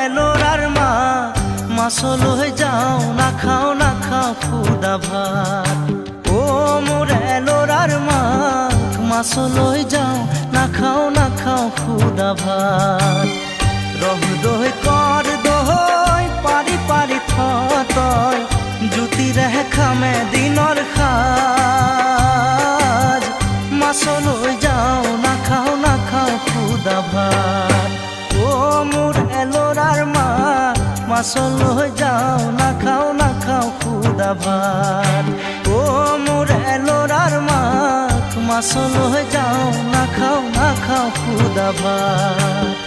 এলোরার মা মাছল হয়ে যাও না খাও খুদা ভাত। ও মোর এলোরার মা মাছল হয়ে যাও না খাও খুদা ভাত। রহ দোহ কর দোহই পারি পারি থতয় জুতি রেহে খামে দিনর খাজ। মাছল হয়ে যাও না খাও খুদা ভাত। ও মোর এলোরার মা মাছল হয়ে যাও না খাও খুদা ভাত। ও মোর এলোরার মা মাছল হয়ে যাও না খাও খুদা ভাত।